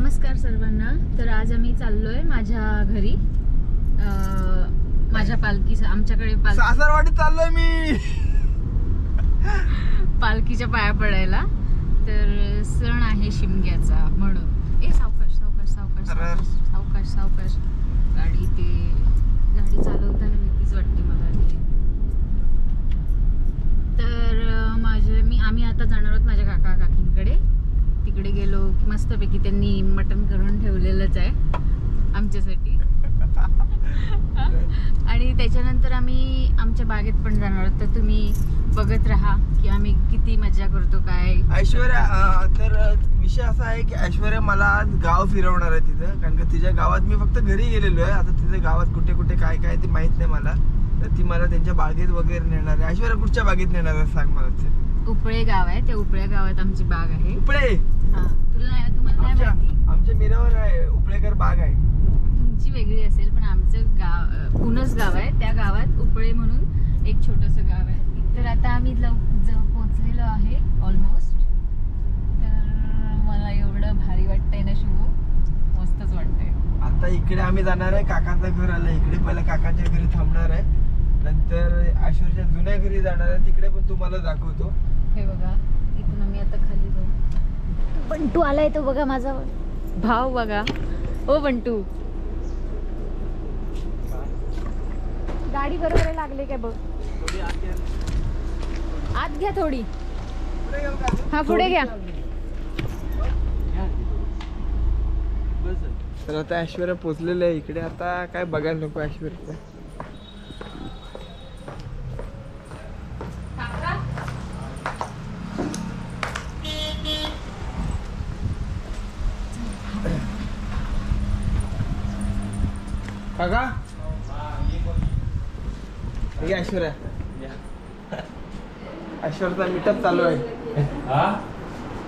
नमस्कार सर्वांना. तर आज आम्ही चाललोय माझ्या घरी, माझ्या पालखी आमच्याकडे सासरवाडी चाललोय मी पालखीच्या पाया पडायला. तर सण आहे शिमग्याचा म्हणून. ए सावकाश सावकाश सावकाश सावकाश सावकाश सावकाश. गाडी चालवताना भीतीच वाटते मला ती. तर आम्ही आता जाणार आहोत माझ्या काका काकींकडे. तिकडे गेलो की मस्तपैकी त्यांनी मटण करून ठेवलेलंच आहे आमच्यासाठी. आणि त्याच्यानंतर आम्ही आमच्या बागेत पण जाणार आहोत. तर तुम्ही बघत राहा की आम्ही किती मजा करतो. काय ऐश्वर्या, तर विषय असा आहे की ऐश्वर्या मला आज गाव फिरवणार आहे तिथं. कारण का तिच्या गावात मी फक्त घरी गेलेलो आहे. आता तिच्या गावात कुठे कुठे काय काय ते माहित नाही मला. तर ती मला त्यांच्या बागेत वगैरे नेणार आहे. ऐश्वर्या कुठच्या बागेत नेणार आहे सांग मला. उपळे गाव आहे, त्या उपळे गावात आमची बाग आहे. उपळे? हा, तुम्हाला नाही माहिती? आमच्या मिरावर आहे उपळेकर बाग आहे. तुमची वेगळी असेल पण आमचं गाव पुनस गाव आहे. त्या गावात उपळे म्हणून एक छोटंसं गाव आहे. तर आता आम्ही पोहोचलेलो आहे ऑलमोस्ट. तर मला एवढं भारी वाटतंय ना शिवू, मस्तच वाटतंय. आता इकडे आम्ही जाणार आहे, काकाचं घर आलं इकडे. पहिला काकाच्या घरी थांबणार आहे, नंतर ऐश्वर्याच्या जुन्या घरी जाणार आहे. तिकडे पण तुम्हाला दाखवतो. हे बघा, इथून आम्ही आता खाली जाऊ. बंटू आलाय तो बघा, माझा भाव बघा. ओ बंटू, गाडी बरोबर लागले काय बघ. आत घ्या थोडी. हा पुढे घ्या. तर आता ऐश्वर्या पोचलेलं आहे इकडे. आता काय बघायला नको ऐश्वर्या. काका ऐश्वर्या, ऐश्वर्याचा मीटअप चालू आहे.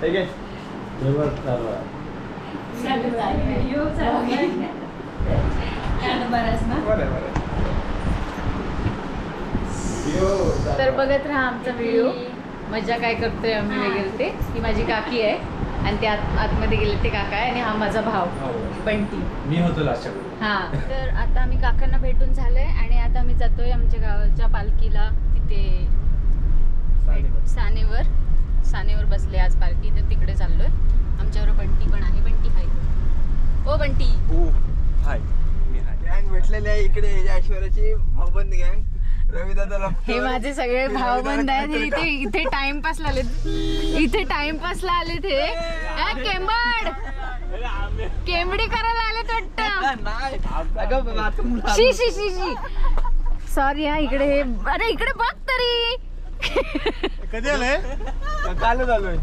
ठीक आहे, तर बघत राहा आमचा व्हिडिओ. मजा काय करतोय आम्ही वगैरे ते. ही माझी काकी आहे आणि ते आतमध्ये गेले ते काका आहे. आणि हा माझा भाव बंटी. मी होतो लास्टच्या. हा, तर आता आम्ही काकांना भेटून झालंय आणि आता आम्ही जातोय आमच्या गावाच्या पालखीला. तिथे सानेवर बसले आज पालखी. तर तिकडे चाललोय. आमच्यावर बंटी पण आहे. बंटी हाय. ओ बंटी. हाय. मी हाय. गँग भेटलेले आहे इकडे. ऐश्वर्याची भाऊबंद गँग. रविदादाला हे माझे सगळे भाऊबंद आहेत. हे इथे टाइमपासला आले. इथे टाइमपासला आले ते. केंबडी करायला आले वाटतं. शी शी शी शी. सॉरी हा. इकडे हे, अरे इकडे बघ तरी. कधी आले? काल झालोय.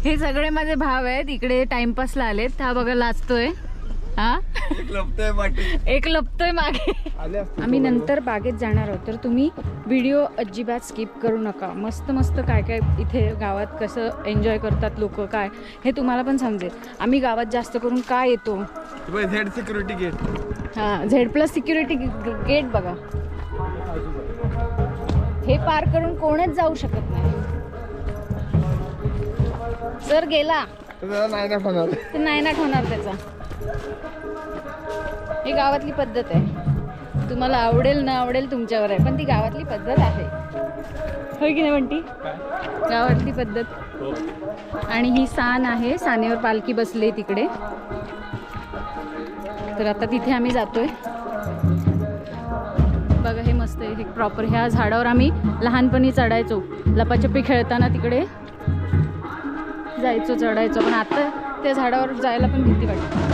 हे सगळे माझे भाव आहेत. इकडे टाइमपासला आलेत. हा बघा लाजतोय. हा, एक लपतोय मागे. आम्ही नंतर बागेत जाणार आहोत. तर तुम्ही व्हिडिओ अजिबात स्किप करू नका. मस्त मस्त काय काय इथे गावात कसं एन्जॉय करतात लोक, काय हे तुम्हाला पण समजेल. आम्ही गावात जास्त करून का येतो. Z security get. हा, झेड+ सिक्युरिटी गेट बघा. हे पार करून कोणच जाऊ शकत नाही. जर गेला तर नाही ना होणार त्याचा. ही गावातली पद्धत आहे. तुम्हाला आवडेल न आवडेल तुमच्यावर आहे, पण ती गावातली पद्धत आहे. होय की नाही बंटी? गावातली पद्धत. आणि ही सान आहे. सानेवर पालखी बसली तिकडे. तर आता तिथे आम्ही जातोय. बघा हे मस्त आहे. हे प्रॉपर ह्या झाडावर आम्ही लहानपणी चढायचो. लपाछपी खेळताना तिकडे जायचो, चढायचो. पण आता त्या झाडावर जायला पण भीती वाटते.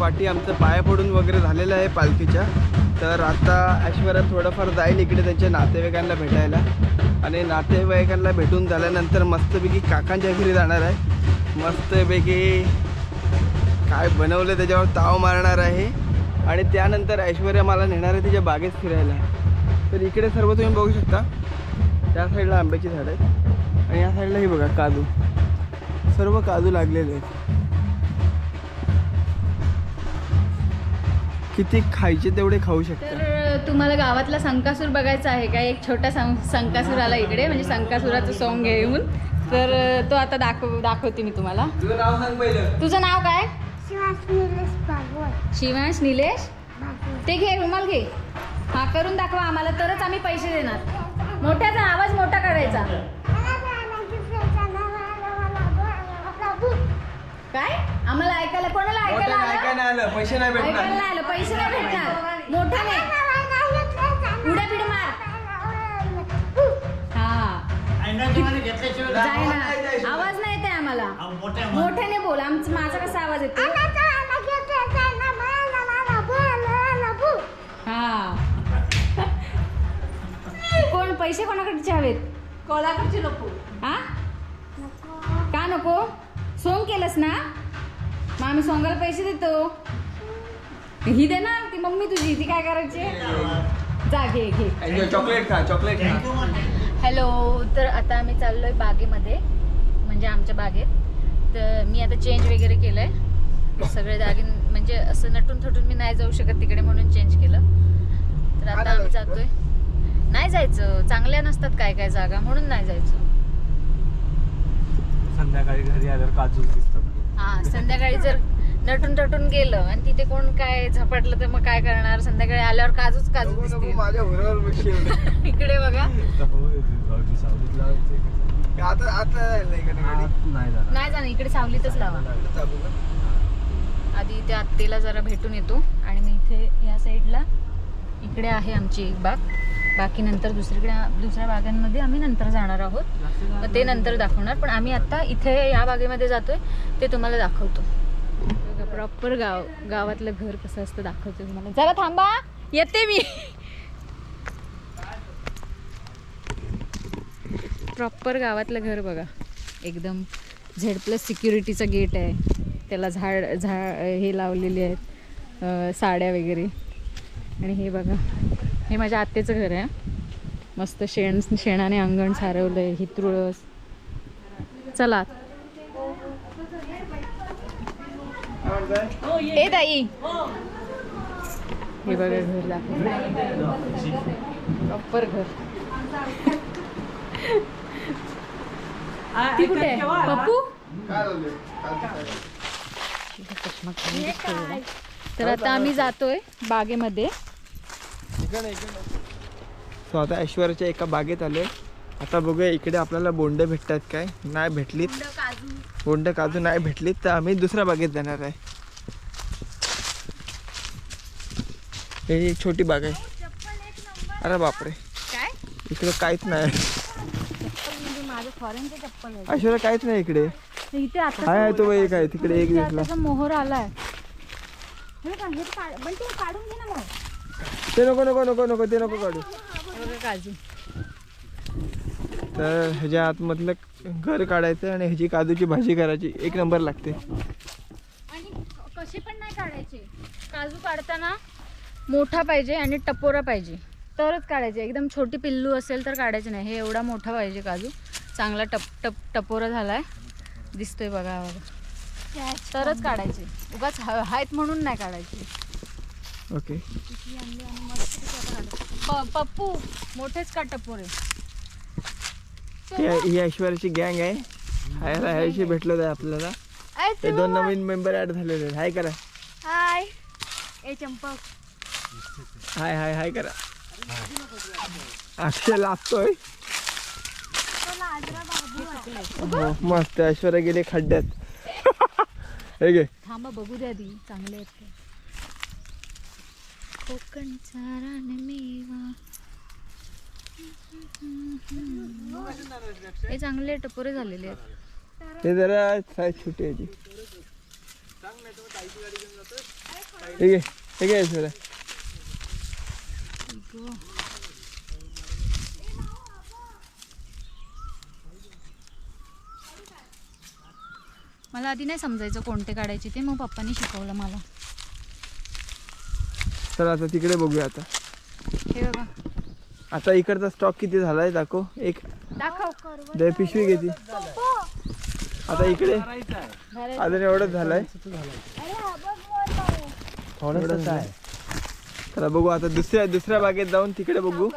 पाठी आमचं पाया पडून वगैरे झालेलं आहे पालखीच्या. तर आता ऐश्वर्या थोडंफार जाईल इकडे त्यांच्या नातेवाईकांना भेटायला. आणि नातेवाईकांना भेटून झाल्यानंतर मस्तपैकी काकांच्या घरी जाणार आहे. मस्तपैकी काय बनवलं त्याच्यावर ताव मारणार आहे. आणि त्यानंतर ऐश्वर्या मला नेणार आहे तिच्या बागेत फिरायला. तर इकडे सर्व तुम्ही बघू शकता. त्या साईडला आंब्याची झाडं आहेत. आणि या साईडला ही बघा काजू, सर्व काजू लागलेले आहेत. किती खायचे तेवढे खाऊ शकता. तर तुम्हाला गावातला संकासूर बघायचा आहे का? एक छोटा संकासूर आला इकडे, म्हणजे संकासुराचं सॉन्ग घेऊन. तर तो आता दाखवते मी तुम्हाला. तुझं नाव सांग पहिलं. तुझं नाव काय? शिवांश निलेश भागवत. शिवांश निलेश. ते घे, रुमाल घे. हा करून दाखवा आम्हाला, तरच आम्ही पैसे देणार. मोठ्याचा आवाज मोठा करायचा. काय? आम्हाला ऐकायला, कोणाला ऐकायला ऐकायला आलं? आलं, पैसे नाही भेटणार. ऐकायला आलं, पैसे नाही भेटणार. मोठ्याने उड्या पिढ मार. हा जाय ना, आवाज नाही येते आम्हाला. मोठ्याने बोल. माझा कसा आवाज येतो? हा. कोण पैसे कोणाकडचे हवेत? कोणाकडचे नको. हा का नको? सोंग केलंस ना, मग आम्ही सोंगाला पैसे देतो. ही दे ना, ती मम्मी तुझी, ती काय करायची? जा घे घे. चॉकलेट खा, चॉकलेट खा. हॅलो. तर आता आम्ही चाललोय बागेमध्ये, म्हणजे आमच्या बागेत. तर मी आता चेंज वगैरे केलंय सगळे दागिन, म्हणजे असं नटून थटून मी नाही जाऊ शकत तिकडे, म्हणून चेंज केलं. तर आता आम्ही जातोय. नाही जायचं, चांगल्या नसतात काय काय जागा, म्हणून नाही जायचं. संध्याकाळी घरी आल्यावर काजू दिसतात. हा, संध्याकाळी जर नटून टटून गेलं आणि तिथे कोण काय झपटलं तर मग काय करणार? संध्याकाळी आल्यावर काजूच दिसतील. माझ्या बरोबर इकडे बघा. नाही जाणं, इकडे सावलीतच लावा. आधी त्या आत्तेला जरा भेटून येतो आणि मी इथे या साईडला इकडे आहे आमची एक बाग. बाकी नंतर दुसऱ्या बागांमध्ये आम्ही नंतर जाणार आहोत, मग ते नंतर दाखवणार. पण आम्ही आता इथे या बागेमध्ये जातोय, ते तुम्हाला दाखवतो. प्रॉपर गावातलं घर कसं असतं दाखवतो तुम्हाला. जरा थांबा, येते मी. प्रॉपर गावातलं घर बघा, एकदम Z+ सिक्युरिटीचं गेट आहे. त्याला झाड हे लावलेले आहेत, साड्या वगैरे. आणि हे बघा, हे माझ्या आत्याचं घर आहे. मस्त शेणाने अंगण सारवलंय, ही तुळस. चला ए ताई, हे बघा घर दाखवलं, प्रॉपर घर. ती कुठे आहे पप्पू? तर आता आम्ही जातोय बागेमध्ये. सो आता ऐश्वर्याच्या एका बागेत आलोय. आता बघूया इकडे आपल्याला बोंड भेटतात काय. नाही भेटलीत, बोंड काजू नाही भेटलीत, तर आम्ही दुसऱ्या बागेत जाणार आहे. हे एक छोटी बाग आहे. अरे बापरे, काय इकडे काहीच नाही. माझं फॉरेनचे चप्पल आहे. ऐश्वर्या काहीच नाही इकडे. इथे आता हाय तो एक आहे तिकडे, एक दिसला. त्याचा मोहर आलाय. हे काढून घे ना मग. ते नको नको नको नको, ते नको काढू. काजू. तर ह्याच्या आतमधलं घर काढायचं आणि ह्याची काजूची भाजी करायची, एक नंबर लागते. आणि कसे पण नाही काढायचे. काजू काढताना मोठा पाहिजे आणि टपोरा पाहिजे, तरच काढायचे. एकदम छोटी पिल्लू असेल तर काढायचे नाही. हे एवढा मोठा पाहिजे काजू, चांगला टपोरा झालाय, दिसतोय बघा बघा, तरच काढायचे. उगाच आहेत म्हणून नाही काढायचे. ओके. पप्पू मोठेच का टपोरे. ही ऐश्वर्याची गँग आहे. ह्याशी भेटलं आहे आपल्याला. ते 2 नवीन मेंबर ऍड झालेले आहेत. हाय करा. हाय. ए चंपक. हाय हाय हाय करा. अक्षय लागतोय. हो, मस्त. ऐश्वर्या गेले खड्ड्यात. हे घे. थांबा बघू द्या आधी, चांगले आहेत ते. कोकणचा रानमेवा, हे चांगले टपोरे झालेले आहेत. ते जरा साईज छोटी आहे. हे घे, हे घे ऐश्वर्या. मला आधी नाही समजायचं कोणते काढायचे ते, मग पप्पांनी शिकवलं मला. चला आता तिकडे बघूया. आता हे बघा, आता इकडचा स्टॉक किती झालाय दाखव. एक दाखव. दे पिशवी घेते. आता इकडे अजून एवढंच झालंय. थोडंसं आहे. चला बघू आता दुसऱ्या बागेत जाऊन तिकडे बघू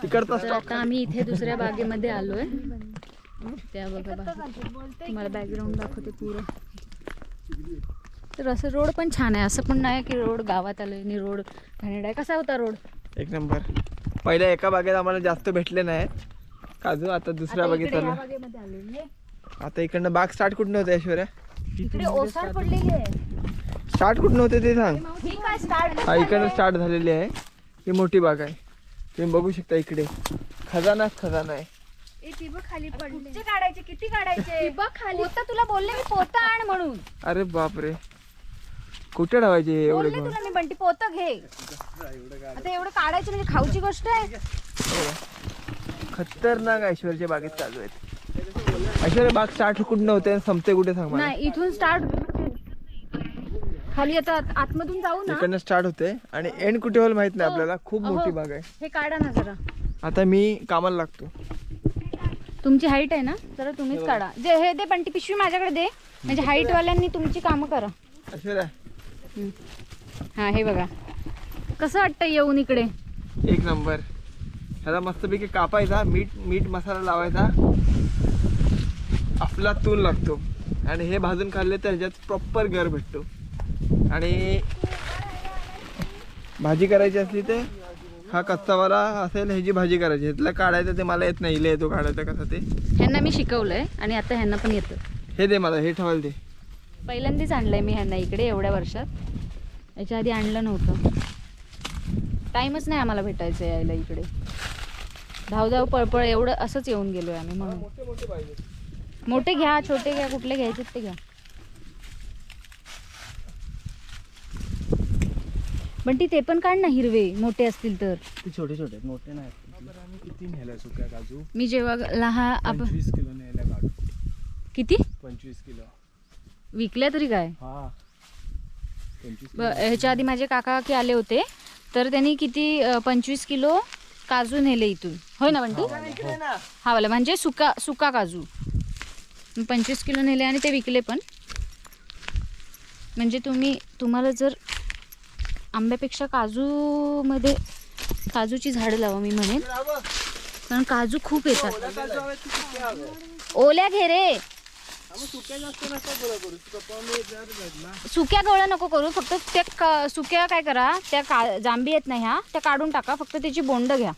तिकडचा तर आता आम्ही इथे दुसऱ्या बागेमध्ये आलोय. त्या बघा तुम्हाला बॅकग्राऊंड दाखवते पुरं. तर असं रोड पण छान आहे, असं पण नाही की रोड गावात आलोय आणि रोड घाणेरडा आहे. कसा होता रोड? एक नंबर. पहिल्या एका बागेत आम्हाला जास्त भेटले नाहीत काजू, आता दुसऱ्या बागेत आलो. बागेमध्ये आलोय. आता इकडनं बाग स्टार्ट कुठून होते ऐश्वर्या? इकडे ओसाड पडलेली आहे. स्टार्ट कुठून होते ते सांग. ठीक आहे स्टार्ट. हा इकडनं स्टार्ट झालेली आहे. ही मोठी बाग आहे, तुम्ही बघू शकता. इकडे खजानाच खजाना आहे. खाली पडले काढायचे, किती काढायचे? खाली तुला बोलले मी पोतं आण म्हणून. अरे बापरे, कुठे ठेवायचे एवढे? बोलले तुला मी बंटी पोतं घे. आता एवढं काढायचं म्हणजे खाऊची गोष्ट आहे. खतरनाक ऐश्वर्याच्या बागेत चालू आहेत. ऐश्वर्या बाग स्टार्ट कुठून होते आणि संपते कुठे सांग मला? नाही इथून स्टार्ट खाली आता आतमधून जाऊ ना. इकडनं स्टार्ट होते आणि एंड कुठे होईल माहित नाही आपल्याला. खूप मोठी बाग आहे. हे काढा ना जरा. आता मी कामाला लागतो. तुमची हाईट आहे ना, जरा तुम्हीच काढा. जे हे दे बंटी पिशवी माझ्याकडे दे, म्हणजे हाईट वाल्यांनी तुमची कामं करा. ऐश्वर्या हा हे बघा कसं वाटतं येऊन इकडे. एक नंबर. ह्याला मस्तपैकी कापायचा, मीठ मसाला लावायचा, अफलातून लागतो. आणि हे भाजून खाल्ले तर ह्याच्यात प्रॉपर गर भेटतो. आणि भाजी करायची असली तर हा कच्चावाला असेल, ह्याची भाजी करायची. ह्यातलं काढायचं ते मला येत नाही, इले येतो काढायचं कसं ते. ह्यांना मी शिकवलंय आणि आता ह्यांना पण येतं. हे दे मला, हे ठेवायला दे. पहिल्यांदाच आणलंय मी ह्यांना इकडे एवढ्या वर्षात. याच्या आधी आणलं नव्हतं. टाईमच नाही आम्हाला भेटायचं यायला इकडे. धावधाव पळपळ एवढं असंच येऊन गेलोय आम्ही. म्हणून मोठे घ्या, छोटे घ्या, कुठले घ्यायचे ते घ्या. पण ते पण काढ ना हिरवे, मोठे असतील तर. ते छोटे छोटे मोठे नाही. किती नेलं सुक्या काजू? मी जेव्हा लहान 25 किलो नेलं काजू. किती 25 किलो. विकल्या तरी काय? हा 25 ह्याच्या आधी माझे काका की आले होते, तर त्यांनी किती 25 किलो काजू नेले इथून. होय ना बंटी? हा वाला म्हणजे सुका काजू 25 किलो नेले आणि ते विकले पण. म्हणजे तुम्हाला जर आंब्यापेक्षा काजूमध्ये काजूची झाडं लावा मी म्हणेन, कारण काजू खूप येतात. ओल्या घे रे, सुक्या गवळ्या नको करू. फक्त त्या सुक्या काय करा, त्या जांभी आहेत ना ह्या, त्या काढून टाका. फक्त त्याची बोंड घ्या.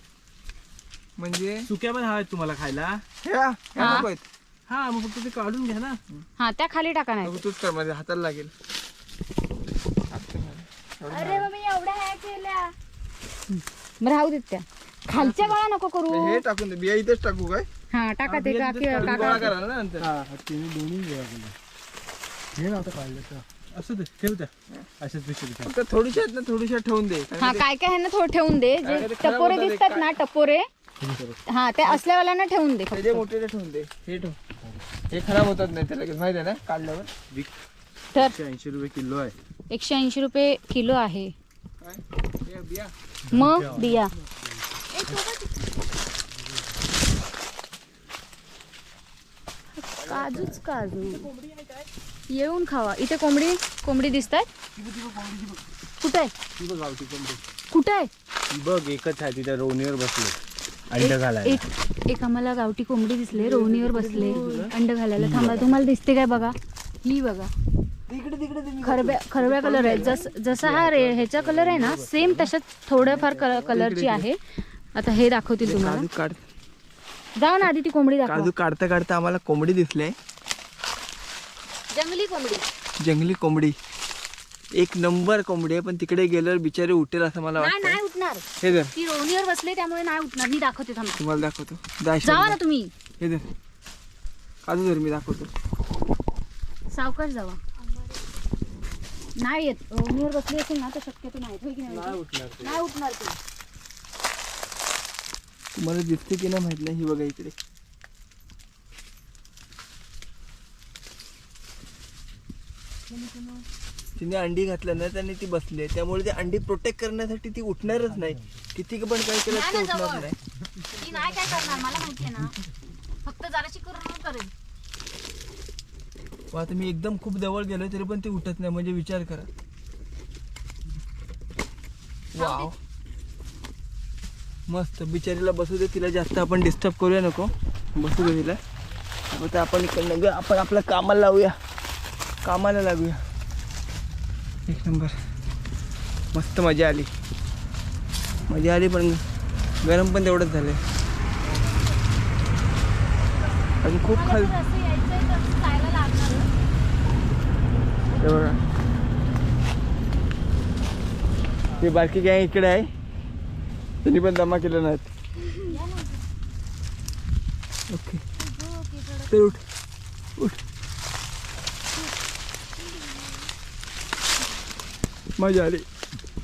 म्हणजे सुक्या पण हव्यात तुम्हाला खायला? हा मग फक्त ते काढून घ्या ना. हा त्या खाली टाका. नाही तूच कर, माझ्या हाताला लागेल. अरे मी एवढ्या ह्या केल्या. राहू देत त्या खालच्या गळ्या नको करू. हे टाकून दे, बिया इथेच टाकू काय? हा टाका ते गोळा काका. करा ना नंतर. तुम्ही दोन्ही गोळा केलं. हे नव्हतं काढलं तर असं ते ठेवत्या अशाच पिशवी. फक्त थोडीशा आहेत ना, थोडीशा ठेवून दे. हा काय काय ह्यांना थोडं ठेवून दे. जे कारण ते खराब टपोरे होतात दिसतात ना, टपोरे, हा त्या असल्यावाल्यांना ठेवून दे. हे मोठे ठेवून दे. हे ठेव, हे खराब होतात नाही ते लगेच, माहिती आहे ना काढल्यावर. तर 180 रुपये किलो आहे. 180 रुपये किलो आहे. काय? हे बिया. मग बिया काजूच काजू. येऊन खावा. इथे कोंबडी दिसतात. कुठे आहे? ती बघ गावठी कोंबडी. कुठे आहे? ती बघ एकच आहे, तिथे रोवणीवर बसले अंड घालायला. एक आम्हाला गावठी कोंबडी दिसले, रोवणीवर बसले अंड घालायला. थांबा, तुम्हाला दिसते काय बघा. ही बघा, खरब्या कलर आहे. जसा हा ह्याचा कलर आहे ना, सेम तशाच थोड्याफार कलरची आहे. आता हे दाखवतील तुम्हाला. काजू काढ, जाऊ ना आधी ती कोंबडी दाखवा. काजू काढता काढता आम्हाला कोंबडी दिसले. जंगली कोंबडी. जंगली कोंबडी, एक नंबर कोंबडी आहे. पण तिकडे गेल्यावर बिचारे उठेल असं मला वाटतं. नाही उठणार. हे धर, ती रोवणीवर बसले त्यामुळे नाही उठणार. मी दाखवते, थांबा. तुम्हाला दाखवतो. जावा ना तुम्ही. हे धर काजू, धर मी दाखवतो. सावकाश जावा. नाही येत. रोवणीवर बसली असेल ना तर शक्यतो नाही. नाही उठणार ती. तुम्हाला दिसते की नाही माहित नाही. ही बघा इकडे. तिने अंडी घातलं ना, त्याने ती बसली. त्यामुळे ती अंडी प्रोटेक्ट करण्यासाठी ती उठणारच नाही. किती पण काय केलं तर उठणार नाही. ती नाही काय करणार, मला माहितीये ना. अशी करून करेल. आता मी एकदम खूप जवळ गेलोय तरी पण ती उठत नाही, म्हणजे विचार करा. वाव मस्त. बिचारीला बसू दे, तिला जास्त आपण डिस्टर्ब करूया नको, बसू दे तिला. मग आपण इकडनं आपण आपल्या कामाला लावूया, कामाला लागूया. एक नंबर. मस्त मजा आली, मजा आली, पण गरम पण तेवढंच झालं. अजून खूप खाली बघा. ही बारकी गॅंग इकडे आहे, त्यांनी पण जमा केलं नाहीत. ओके तर उठ उठ. मजा आली.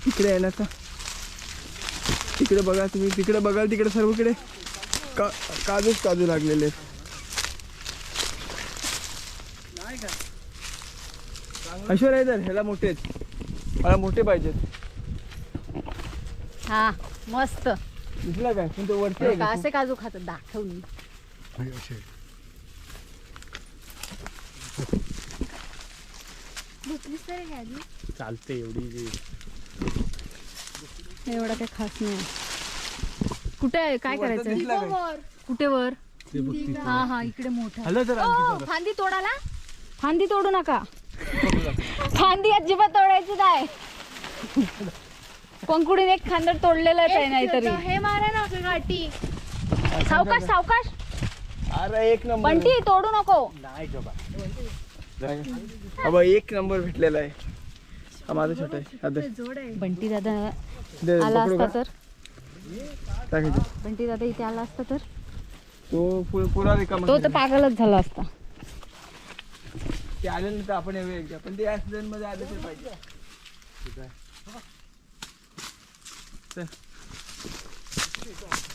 इकडे आहे ना आता, तिकडे बघा तुम्ही, तिकडे बघाल तिकडे सर्वकडे काजूच काजू लागलेले आहेत. ऐश्वर्या इधर, ह्याला मोठे आहेत, मला मोठे पाहिजेत. हा मस्त. दिसला काय? पण तो वरती आहे का? असे काजू खातात दाखवून. चालते एवढी. एवढा काही खास नाही. कुठे आहे? काय वरती करायचं? दिसला काय? कुठे वर? ते बघ तिथे. हा हा इकडे मोठा. हॅलो तर ओ, फांदी तोडाला? फांदी तोडू नका. फांदी अजिबात तोडायची नाही. पंकुडीने एक खांदर तोडलेलाच आहे नाहीतरी. हे मारा ना गाठी. सावकाश सावकाश. अरे एक नंबर. बंटी तोडू नको. नाही ग बा. अबा एक नंबर भेटलेला आहे. हा माझा छोटा आहे. आता बंटी दादा दे, आला पकडू असता का? तर टाकायचं. बंटी दादा इथे आला असता तर तो पुरा रिकामा तो तर केला. पागलच झाला असता. ते आले नाही तर आपण येऊया एकदा, पण ते ऍक्सिडेंट मध्ये आले तर पाहिजे. चल.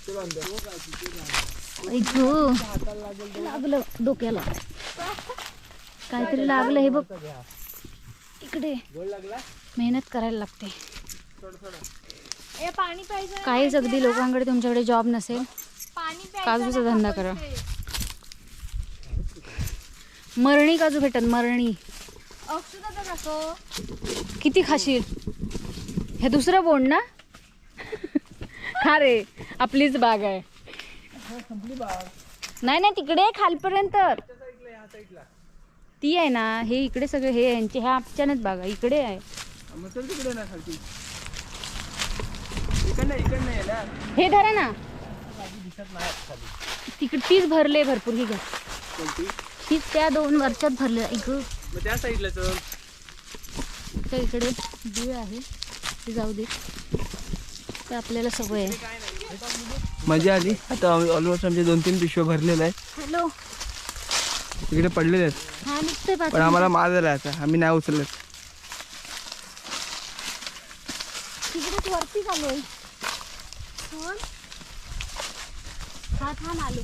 चल अंदर. लागलं डोक्याला, काहीतरी लागलं. हे बघ इकडे मेहनत करायला लागते. पाणी पाहिजे. काहीच अगदी लोकांकडे तुमच्याकडे जॉब नसेल, पाणी काजूचा धंदा करा. मरणी काजू भेटत, मरणी. किती खाशील? हे दुसरं बोंड ना? खा रे, आपलीच बाग आहे. नाही नाही तिकडे खालपर्यंत ती आहे ना. हे इकडे सगळे हे यांचे ह्या आमच्यानेच बागा इकडे आहे. मग चल तिकडे ना खालती. इकडनं आहे ना. हे धरा ना, तिकडे तीच भरले भरपूर. ही घ्या, कोणती? तीच त्या 2 वर्षात भरले. मग त्या साईडला चल. त्या इकडे बीळ आहे, ते जाऊ दे, ते आपल्याला सवय आहे. मजा आली. आता ऑलमोस्ट आमचे 2-3 पिशव्या भरलेल्या आहेत. हॅलो, इकडे पडलेले आहेत, हा निघते पण आम्हाला मार झाला आता, आम्ही नाही उचलत. तिकडेच वरती चालू आहे. हा थांब आले.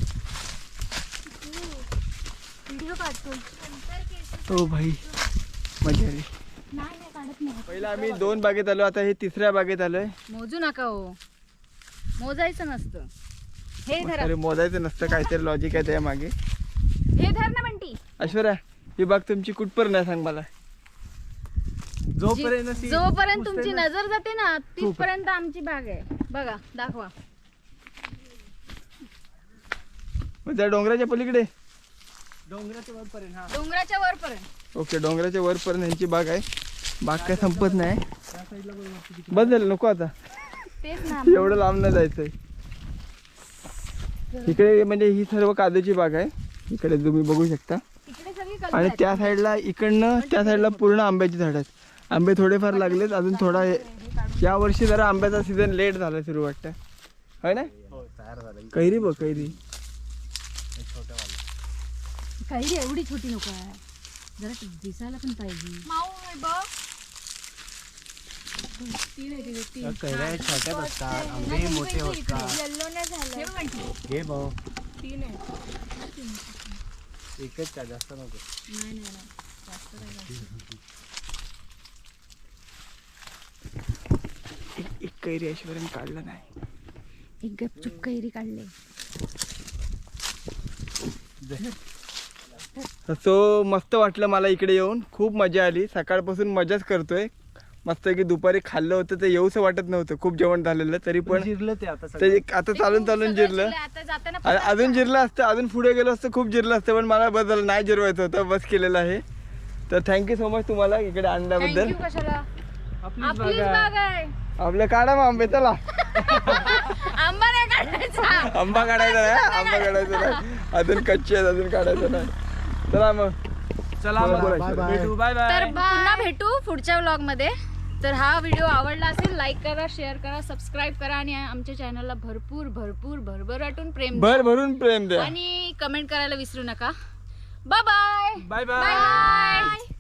व्हिडिओ काढतो. हो भाई मजा आली. नाही काढत नाही. पहिला आम्ही 2 बागेत आलो, आता हे 3ऱ्या बागेत आलोय. मोजू नका हो, मोजायचं नसतं. हे धरा, अरे मोजायचं नसतं, काहीतरी लॉजिक आहे त्या मागे. हे धर ना बंटी. ऐश्वर्या, ही बाग तुमची कुठपर्यंत आहे सांग मला. जोपर्यंत तुमची नजर जाते ना तिथपर्यंत आमची बाग आहे. बघा, दाखवा. त्या डोंगराच्या पलीकडे. डोंगराच्या वरपर्यंत. हा डोंगराच्या वरपर्यंत. ओके, डोंगराच्या वरपर्यंत यांची बाग आहे. बाग काय संपत नाही. बस झालं, नको आता तेच ना. एवढं लांब नाही जायचंय. इकडे म्हणजे ही सर्व काजूची बाग आहे. इकडे तुम्ही बघू शकता. तिकडे सगळी आणि त्या साईडला, इकडनं त्या साईडला पूर्ण आंब्याची झाड आहेत. आंबे थोडेफार लागलेत अजून. थोडा या वर्षी जरा आंब्याचा सीझन लेट झाला सुरू वाटतं, है ना? कैरी बघ, कैरी. कैरी एवढी छोटी नको आहे, जरा दिसायला पण पाहिजे. कैऱ्या छोट्याच असतात, आंबे मोठे असतात. येल्लो नाही झालं. घे भाऊ. एकच का, जास्त नको. एक कैरी ऐश्वर्याने काढलं नाही. एक गपचूप कैरी काढले. सो मस्त वाटलं मला इकडे येऊन, खूप मजा आली. सकाळपासून मजाच करतोय मस्त की. दुपारी खाल्लं होतं ते येऊसं वाटत नव्हतं, खूप जेवण झालेलं तरी पण जिरलं ते आता ते आता चालून चालून जिरलं. आता जाताना आणि अजून जिरलं असतं, अजून पुढे गेलो असतं खूप जिरलं असतं, पण मला बदल नाही जिरवायचं होतं, बस केलेलं आहे. तर थँक्यू सो मच तुम्हाला इकडे आणल्याबद्दल. Thank you कशाला. आपलीच आपलीच बाग बाग आहे. आपलं काढा मग आंबे, चला. आंबा नाही काढायचा. आंबा काढायचा नाही, आंबा काढायचा नाही, अजून कच्चे आहेत, अजून काढायचं नाही. चला मग, चला बोला, मग. बोला. भेटू. बाय तर बाय. पुन्हा भेटू पुढच्या व्लॉग मध्ये. तर हा व्हिडिओ आवडला असेल लाईक करा, शेअर करा, सबस्क्राईब करा आणि आमच्या चॅनलला भरपूर भरपूर भरभराटून प्रेम द्या. भरभरून प्रेम द्या. आणि कमेंट करायला विसरू नका. Bye bye. Bye bye. Bye.